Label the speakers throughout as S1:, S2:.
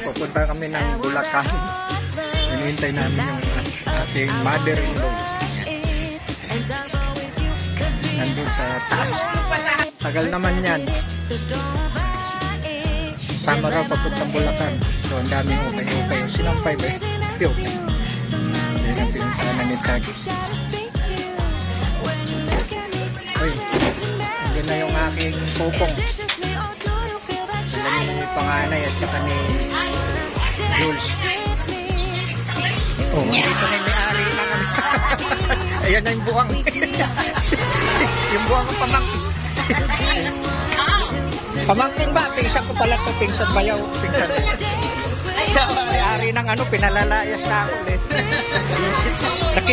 S1: Pupunta kami ng Bulacan. Hinihintay namin yung ating mother-in-law. Nandun sa taas. Tagal naman yan. Sama raw papuntang Bulacan. So ang daming ukay-ukay. Sinampay ba? Piyok. Yan ang pinuntahan ni Tag. Uy, andun na yung aking pupong. Sila ni panganay at saka ni Jules. Oh, dito na yung may-ari ng ano. Ayan na yung buwang. Yung buwang ng pamangkin. Pamangkin ba? Pingsan ko pala ito. Pingsan bayaw. Pingsan. May-ari ng ano, pinalalayas na ako ulit.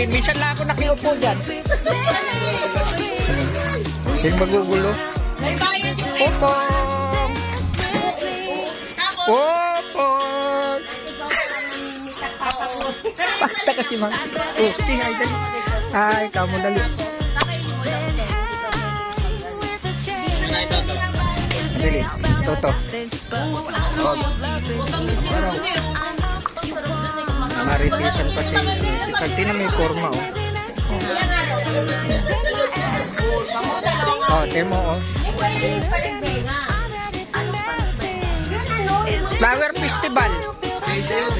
S1: Minsan lang ako nakiupo dyan. Yung magugulo. Popong! Popong! Pakita kasi mga. Oh, si hi, dali. Hi, kamu dali. Dali, Toto. Oh. Parang maritisan pa si Kanti na may forma, oh. Oh, temo, oh. Flower Festival.
S2: 22.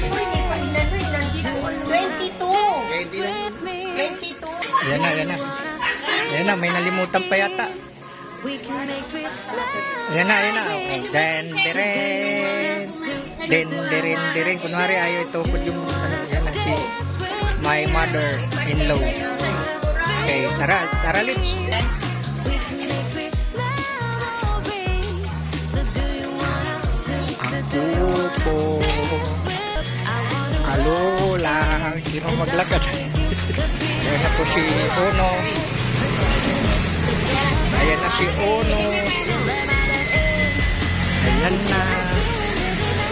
S1: Yan na. Yan na, may nalimutan pa yata. Yan na. Den. Kunwari ayaw ito po yung ano, yan na si my mother-in-law. Okay, tara lips. Ako po. Alo lang. Sino maglakad? Ayan na po si Ono. Ayan na si Ono. Ayan na.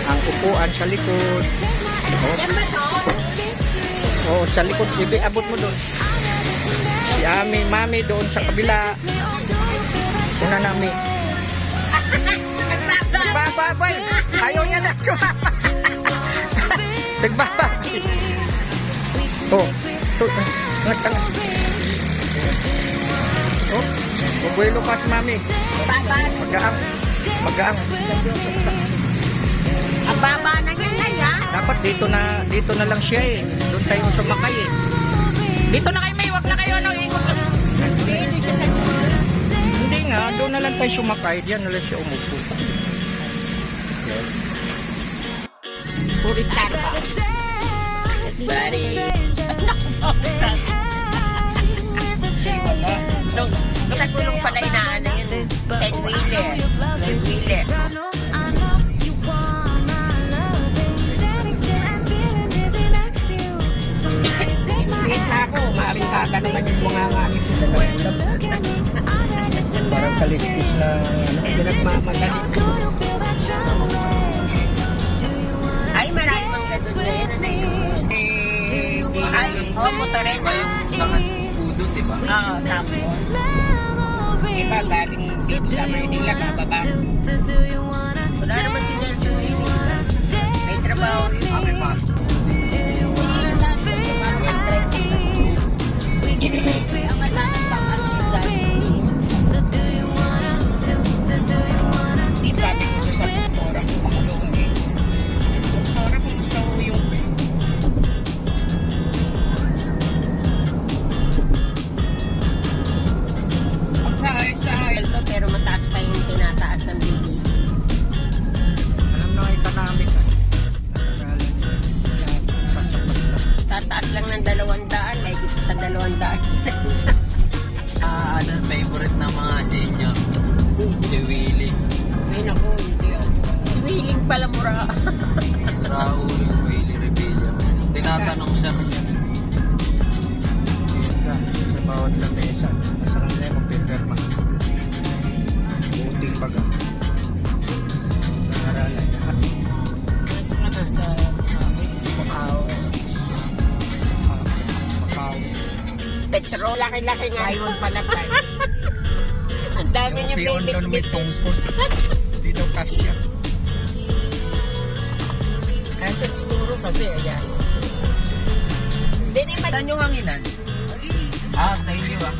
S1: Ang upuan sa likod. Oh, sa likod. Abot mo doon. Si Mami doon sa kabila. Una namin. Nagbababay. Ayaw niya na. Nagbababay. Oh. Oh. Bubuelo pa si Mami. Magaang.
S2: Ang baba na niya ya.
S1: Dapat dito na lang siya eh. Doon tayo sumakay eh. Dito na kayo, may wag na kayo ikot. Hindi nga, doon na lang tayo sumakay. Diyan na lang siya umupo.
S2: Puri star pa. It's very. Sa gulong pala inaano yun. 10-wheeler. 9-wheeler.
S1: Maarintata naman yung mga ngamit sa dalawang parang kaliskis na pinagmamadali ko.
S2: Ay, marami mang ganun na yan. Ay, motorena.
S3: Udo, diba?
S2: Oo, sampo.
S3: Diba, galing dito sa Maynila, kababa.
S2: Wala naman si Nelson. May trabaho yun.
S3: Kami pa.
S2: Ang natin pang ano yung dyan.
S3: Di sabi ko sa doktora ko, makalungis. Doktora, kumusta ko yung pagsahay.
S2: Pero mataas pa yung tinataas ng bili.
S1: Alam na economic.
S2: Tataas lang ng 200, may gusto sa 200.
S3: Ano favorite ng mga senior? Si Willie.
S2: Ay naku, hindi ako. Si Willing pala mura.
S3: Raul, Willie Revilla. Tinatanong siya.
S1: Sa bawat lamesa. Nasa kanila yung pipirma. Buting baga. Nangaralan niya.
S2: Basta ka na sa Petro.
S3: Laki-laki nga. Ayun pala tayo.
S2: Ang dami niyo
S1: Piyon
S2: baby.
S1: doon may tungkol. Hindi daw kasya.
S3: Kasi siguro kasi, ayan.
S2: Hindi naman.
S3: Saan yung hanginan? Tayo niyo ah.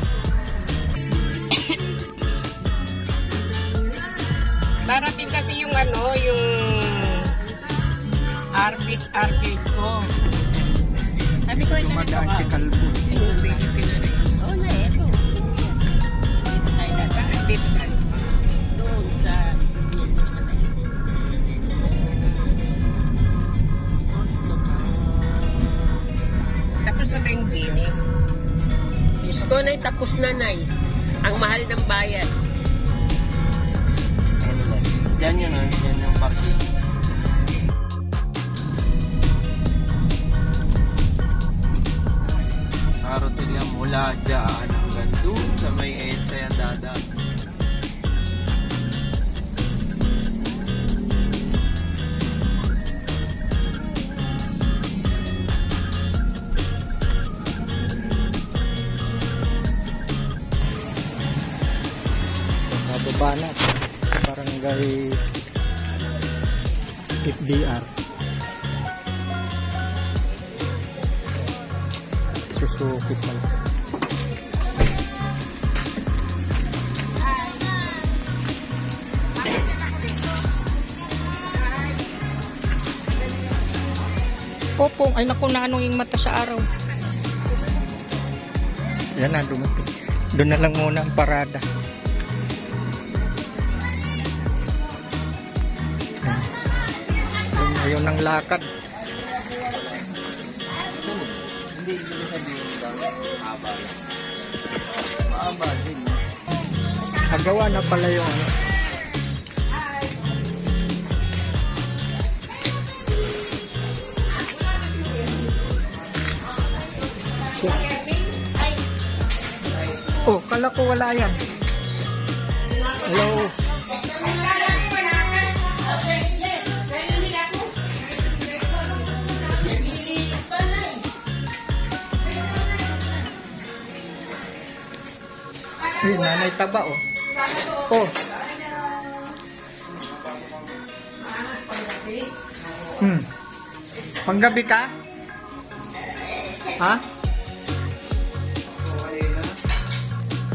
S3: Darating kasi yung yung Arby's arcade ko. Sabi ko,
S1: Dumadaan si Kalbo.
S3: Yung Pilipino rin.
S2: Oo na, eto.
S3: Ay, dito guys.
S2: Doon sa...
S3: Tapos na ba yung dini?
S2: Diyos ko, Nay, tapos na, Nay. Ang mahal ng bayan.
S4: Diyan yun, yan yung parking. Araw sila mula dyan hanggang doon sa may EDSA yan dadaan.
S1: Bababa na. Barangay FDR. Susuki pala. Popong, ay naku na anong yung mata sa araw. Yan na, dumating. Doon na lang muna ang parada. Ayun ang lakad.
S4: Hindi nyo sabihin lang, haba. Mahaba din.
S1: Agawa na pala yung ano. Oh, kala ko wala yan. Hello. Ay, nanay taba oh. Oh. Panggabi ka? Ha?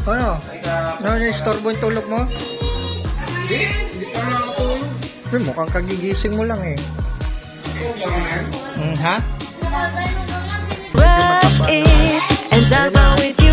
S1: Ano? Ano na-istorbo yung tulog mo?
S4: Hindi pa lang ako.
S1: Ay, mukhang kagigising mo lang eh. Ha?
S5: Rush it and start with you.